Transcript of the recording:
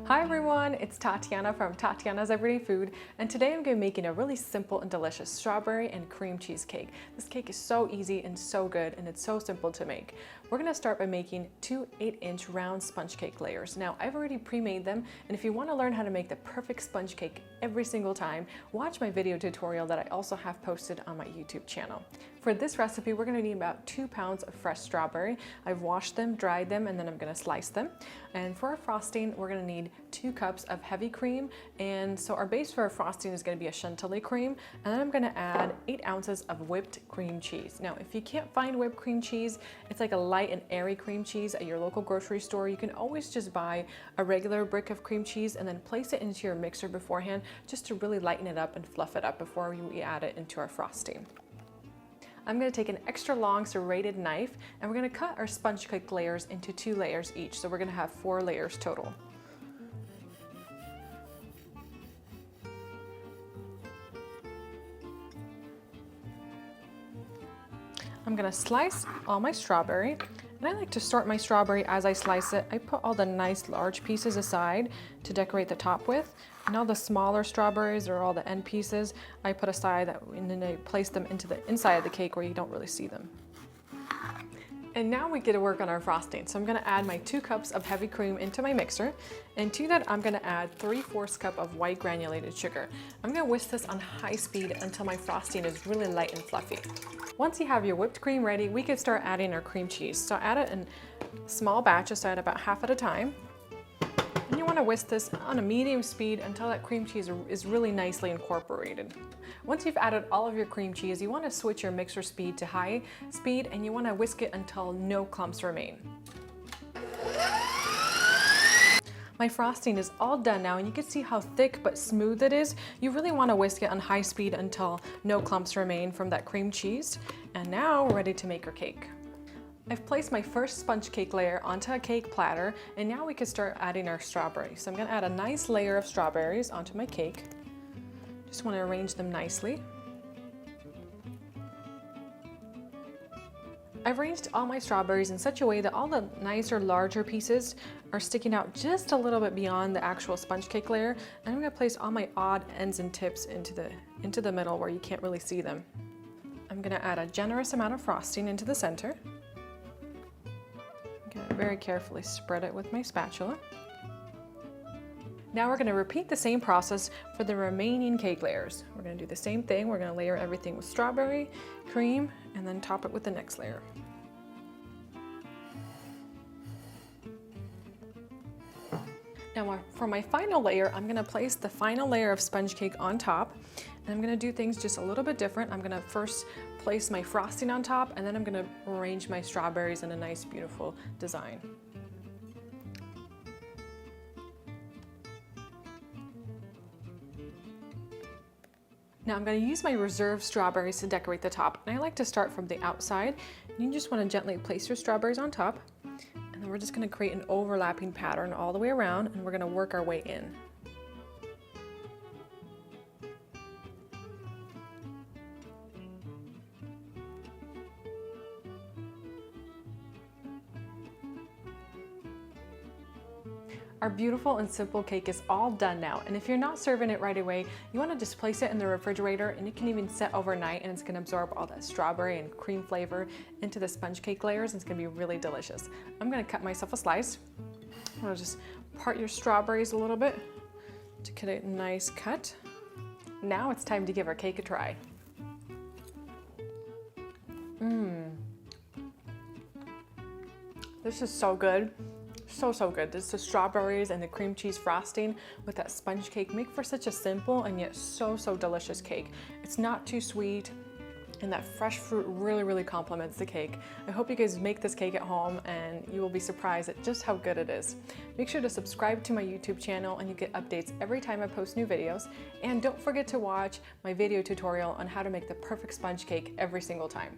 Hi everyone, it's Tatyana from Tatyana's Everyday Food, and today I'm going to be making a really simple and delicious strawberry and cream cheese cake. This cake is so easy and so good, and it's so simple to make. We're going to start by making two 8-inch round sponge cake layers. Now, I've already pre-made them, and if you want to learn how to make the perfect sponge cake every single time, watch my video tutorial that I also have posted on my YouTube channel. For this recipe, we're going to need about 2 pounds of fresh strawberry. I've washed them, dried them, and then I'm going to slice them. And for our frosting, we're going to need 2 cups of heavy cream. And so our base for our frosting is going to be a chantilly cream. And then I'm going to add 8 ounces of whipped cream cheese. Now, if you can't find whipped cream cheese, it's like a light and airy cream cheese at your local grocery store. You can always just buy a regular brick of cream cheese and then place it into your mixer beforehand just to really lighten it up and fluff it up before we add it into our frosting. I'm going to take an extra long serrated knife and we're going to cut our sponge cake layers into 2 layers each. So we're going to have 4 layers total. I'm going to slice all my strawberry, and I like to sort my strawberry as I slice it. I put all the nice large pieces aside to decorate the top with, and all the smaller strawberries or all the end pieces I put aside, and then I place them into the inside of the cake where you don't really see them. And now we get to work on our frosting. So I'm going to add my 2 cups of heavy cream into my mixer, and to that I'm going to add 3/4 cup of white granulated sugar. I'm going to whisk this on high speed until my frosting is really light and fluffy. Once you have your whipped cream ready, we can start adding our cream cheese. So add it in small batches, so add about half at a time. And you want to whisk this on a medium speed until that cream cheese is really nicely incorporated. Once you've added all of your cream cheese, you want to switch your mixer speed to high speed, and you want to whisk it until no clumps remain. My frosting is all done now, and you can see how thick but smooth it is. You really want to whisk it on high speed until no clumps remain from that cream cheese. And now we're ready to make our cake. I've placed my first sponge cake layer onto a cake platter, and now we can start adding our strawberries. So I'm going to add a nice layer of strawberries onto my cake. Just want to arrange them nicely. I've arranged all my strawberries in such a way that all the nicer, larger pieces are sticking out just a little bit beyond the actual sponge cake layer. And I'm going to place all my odd ends and tips into the middle where you can't really see them. I'm going to add a generous amount of frosting into the center. Very carefully spread it with my spatula. Now we're going to repeat the same process for the remaining cake layers. We're going to do the same thing. We're going to layer everything with strawberry, cream, and then top it with the next layer. Now for my final layer, I'm going to place the final layer of sponge cake on top, and I'm going to do things just a little bit different. I'm going to first place my frosting on top, and then I'm going to arrange my strawberries in a nice, beautiful design. Now I'm going to use my reserved strawberries to decorate the top, and I like to start from the outside. You just want to gently place your strawberries on top, and then we're just going to create an overlapping pattern all the way around, and we're going to work our way in. Our beautiful and simple cake is all done now, and if you're not serving it right away, you want to just place it in the refrigerator, and it can even set overnight, and it's going to absorb all that strawberry and cream flavor into the sponge cake layers, and it's going to be really delicious. I'm going to cut myself a slice. I'm going to just part your strawberries a little bit to get a nice cut. Now it's time to give our cake a try. This is so good. So good. This is the strawberries and the cream cheese frosting with that sponge cake make for such a simple and yet so delicious cake. It's not too sweet, and that fresh fruit really complements the cake. I hope you guys make this cake at home, and you will be surprised at just how good it is. Make sure to subscribe to my YouTube channel, and you get updates every time I post new videos. And don't forget to watch my video tutorial on how to make the perfect sponge cake every single time.